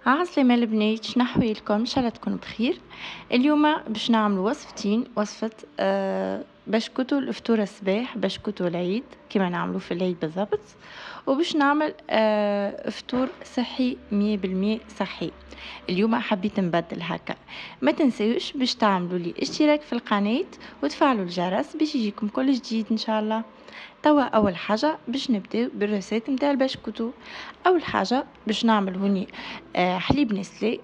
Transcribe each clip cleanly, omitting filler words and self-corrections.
عسلامة البنات، شنو أحوالكم؟ إن شاء الله تكونوا بخير. اليوم باش نعملوا وصفتين، وصفة بشكوتو الفطور الصباح، بشكوتو العيد كيما نعملوا في العيد بالضبط، وباش نعمل فطور صحي 100% صحي. اليوم حبيت نبدل هكا. ما تنسيوش باش تعملوا لي اشتراك في القناة وتفعلوا الجرس باش يجيكم كل جديد إن شاء الله. توا اول حاجه باش نبداو بالريسيت نتاع البشكوتو. اول حاجه باش نعمل هوني حليب نسلي.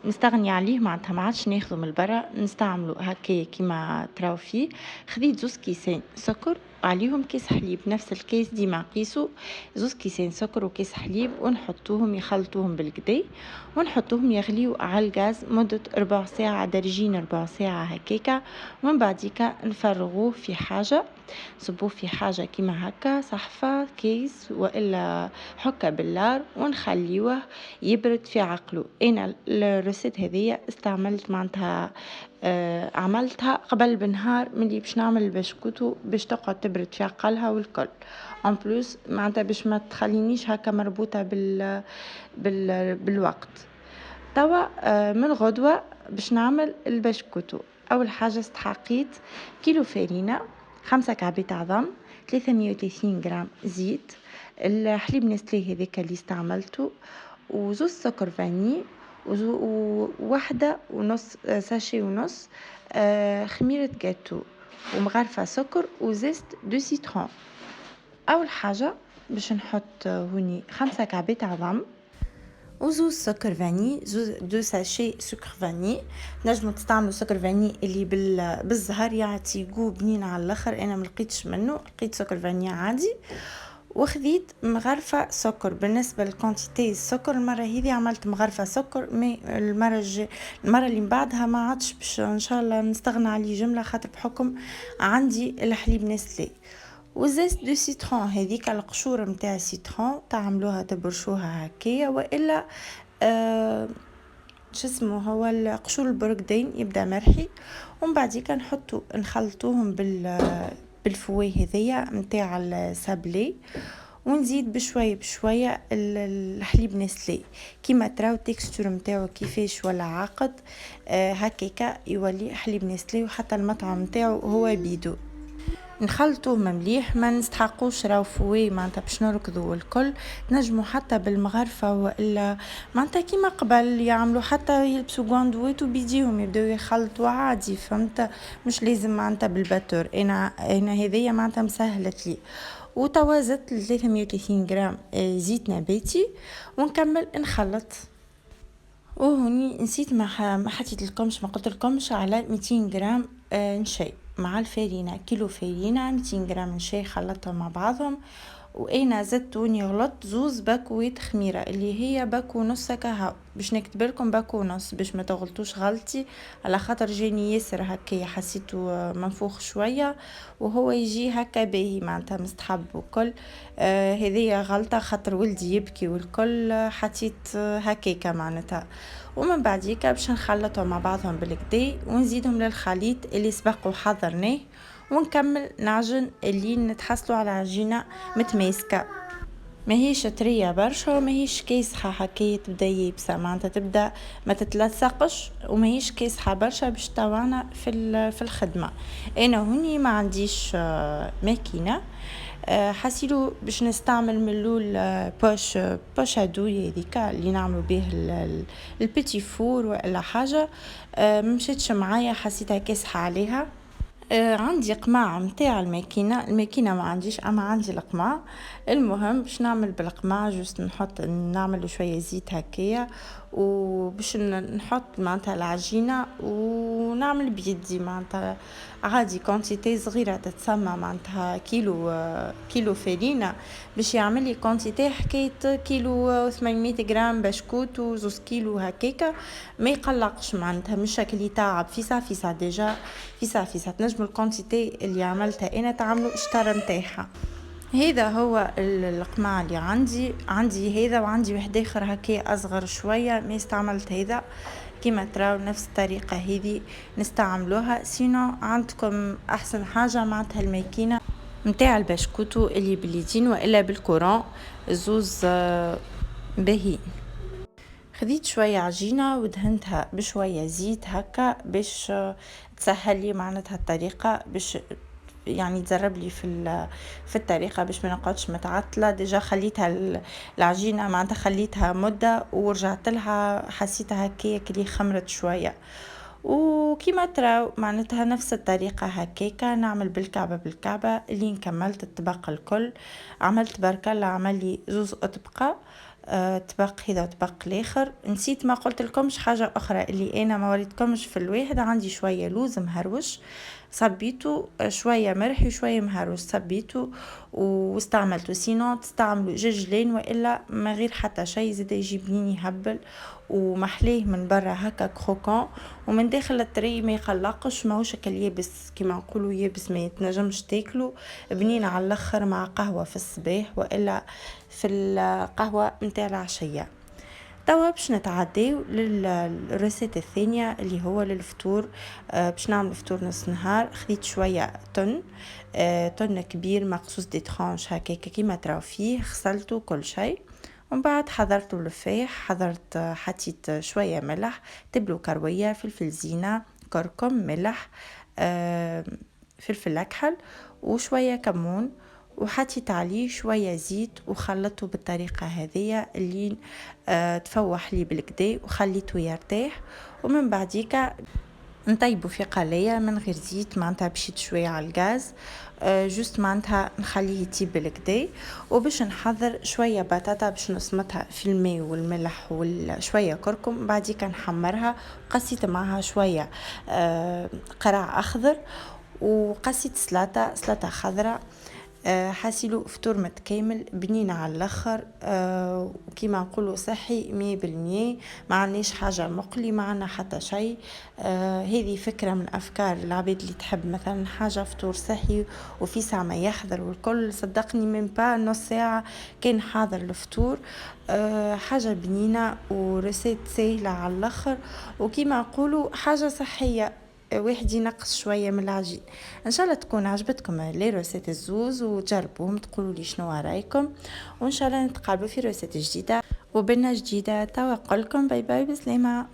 مستغني عليه معناتها ما عادش ناخذه من برا، نستعملوا هكا كيما تراو فيه. خذيت زوز كيسين سكر عليهم كيس حليب، نفس الكيس ديما نقيسو زوز كيسين سكر وكيس حليب، ونحطوهم يخلطوهم بالكدا، ونحطوهم يغليو على الغاز مدة ربع ساعة درجين، ربع ساعة هكاكا. ومن بعديكا نفرغوه في حاجة، صبوه في حاجة كيما هكا صحفة كيس وإلا حكة باللار، ونخليوه يبرد في عقله. أنا الرسيت هذية استعملت معناتها عملتها قبل بنهار ملي باش نعمل البشكوتو باش تقعد تبرد في عقلها والكل. ان بلوس معناتها باش ما تخلينيش هكا مربوطة بالوقت. توا من غدوة باش نعمل البشكوتو. أول حاجة استحقيت كيلو فرينة، 5 كعبات عظم، 330 غرام زيت، الحليب نسلي هذاك اللي استعملته، وزوز سكر فاني، وواحدة ونص ساشي ونص خميرة جاتو، ومغرفة سكر وزيت دو سيترون. أول حاجة باش نحط هوني 5 كعبات عظم وزوز سكر فاني، زوز دو ساشي سكر فاني. نجموا تستعملوا سكر فاني اللي بالزهر يعطي جو بنين على الاخر، انا ملقيتش منه، لقيت سكر فاني عادي. وخذيت مغرفة سكر. بالنسبة للكونتيتي السكر المرة هذه عملت مغرفة سكر، مي المرة اللي بعدها ما عادش باش ان شاء الله نستغنى عليه جملة، خاطر بحكم عندي الحليب نسلي. وزيت دو سيترون، هذيك القشور متاع السيترون تعملوها تبرشوها هكايا، والا شو اسمه هو القشور البرقدين يبدا مرحي. ومن بعديك نخلطوهم بالفوي هذيا متاع السابلي، ونزيد بشويه بشويه الحليب نسلي كيما تراو تكستور نتاعو كيفاش ولا عاقد هكاكا يولي حليب نسلي، وحتى المطعم نتاعو هو بيدو. نخلطوه مليح، ما نستحقوش راو فوي معناتها باش نركضوا الكل. نجموا حتى بالمغرفة والا معناتها كيما قبل يعملوا، حتى يلبسوا غاندويت وبيجيهم يبداو يخلطوا عادي، فهمت؟ مش لازم معناتها بالباتور. انا هذيا معناتها مسهلت لي. وتوازت 330 غرام زيت نباتي، ونكمل نخلط. وهوني نسيت ما حكيت لكمش، ما قلت لكمش على 200 غرام نشي مع الفارينة، كيلو فارينة 200 غرام نشي خلطهم مع بعضهم. وانا زدتوني غلط زوز باكويت خميره اللي هي باكو نص كهو، باش نكتب لكم باكو نص باش ما تغلطوش غلطي، على خاطر جاني ياسر هكا حسيته منفوخ شويه وهو يجي هكا باهي معناتها مستحب وكل. هذه غلطه خاطر ولدي يبكي والكل حطيت هكاكا معناتها. ومن بعديك باش نخلطهم مع بعضهم بالكدا، ونزيدهم للخليط اللي سبق وحضرناه، ونكمل نعجن اللي نتحصلوا على عجينة متماسكة، ما هيش طرية برشا وما هيش كيسحة حكاية تبدا يابسة، معناتها تبدا ما تتلصقش، وما هيش كيسحة برشا باش توانا في الخدمة. انا هوني ما عنديش ماكينة، حسيلو باش نستعمل من الاول بوش ادوي هذيك اللي نعملوا به البيتي فور ولا حاجة. مشيتش معايا، حسيتها كيسحة عليها. عندي قماع متاع الماكينة ما عنديش، اما عندي القماع. المهم باش نعمل بالقماع جوست نعمل شوية زيت هكايا، وباش نحط معناتها العجينة ونعمل بيدي معناتها عادي كونتيتي صغيرة تتسمى معناتها كيلو فرينة باش يعمل لي كونتيتي حكاية كيلو 800 غرام بشكوت وزوز كيلو هكاكا، ما يقلقش معناتها مش شكل يتعب في ساعة ديجا في ساعة تنجم الكونتيتي اللي عملتها انا تعملوا اشترى متاعها. هذا هو القماع اللي عندي هذا، وعندي واحد اخر هكا اصغر شويه ما استعملت هذا. كما تراو نفس الطريقه هذه نستعملوها. سينو عندكم احسن حاجه معناتها الماكينه متاع البشكوتو اللي باليدين والا بالكورون، زوز باهي. خديت شوية عجينة ودهنتها بشوية زيت هكا باش تسهل لي معناتها الطريقة، باش يعني تزرب لي في الطريقة، باش ما نقعدش متعطلة. ديجا خليتها العجينة معناتها خليتها مدة ورجعت لها حسيتها هكايا كلي خمرت شوية. وكما تراو معناتها نفس الطريقة هكاكا نعمل بالكعبة اللي نكملت الطبق الكل. عملت برك الله عمل لي زوز اطبقة، طبق هذا وطبق الاخر. نسيت ما قلت لكمش حاجة اخرى، اللي انا ما وريتكمش في الواحد عندي شوية لوز مهروش صبيته، شوية مرحي وشوية مهروس صبيته واستعملته. سينو تستعملوا جرجلين والا ما غير حتى شيء زاد يجيبني يهبل ومحليه من برا هكا كروكون، ومن داخل الطري ما يقلقش، ماهوش هكا يابس كيما نقولوا يابس ما يتنجمش تاكلو. بنين على الاخر مع قهوة في الصباح والا في القهوة متاع العشية. توا باش نتعداو للريسيت الثانية اللي هو للفطور. باش نعمل فطور نص نهار. خديت شوية تن كبير مقصوص دي ترانش هكاكا كيما تراو فيه، غسلته كل شيء. ومن بعد حضرت اللفاح، حضرت حطيت شوية ملح، تبلو كروية، فلفل زينة، كركم، ملح، فلفل أكحل وشوية كمون، وحطيت عليه شوية زيت وخلطته بالطريقة هذه اللي تفوح لي بالكدا وخليته يرتاح. ومن بعديك نطيبه في قلاية من غير زيت، معناتها بشيت شوية على الغاز، جوست معناتها نخليه يطيب بالكدا. وباش نحضر شوية بطاطا باش نسمطها في الماء والملح وشوية كركم، بعديك نحمرها. قصيت معها شوية قرع أخضر، وقصيت سلطة خضراء. حاسيلو فطور متكامل بنين على الاخر، وكيما نقولوا صحي 100%. ما عندناش حاجه مقلي، ما عندنا حتى شيء. هذه فكره من افكار العباد اللي تحب مثلا حاجه فطور صحي وفي ساعه ما يحضر والكل. صدقني من با نص ساعه كان حاضر الفطور. حاجه بنينه ورسيت سهله على الاخر، وكيما نقولوا حاجه صحيه، واحد ينقص شوية من العجين. ان شاء الله تكون عجبتكم لي روسيت الزوز وتجربوهم تقولوا لي شنو رايكم، وان شاء الله نتقابلوا في روسيت جديدة وبنة جديدة. توا نقولكم باي باي بسلامة.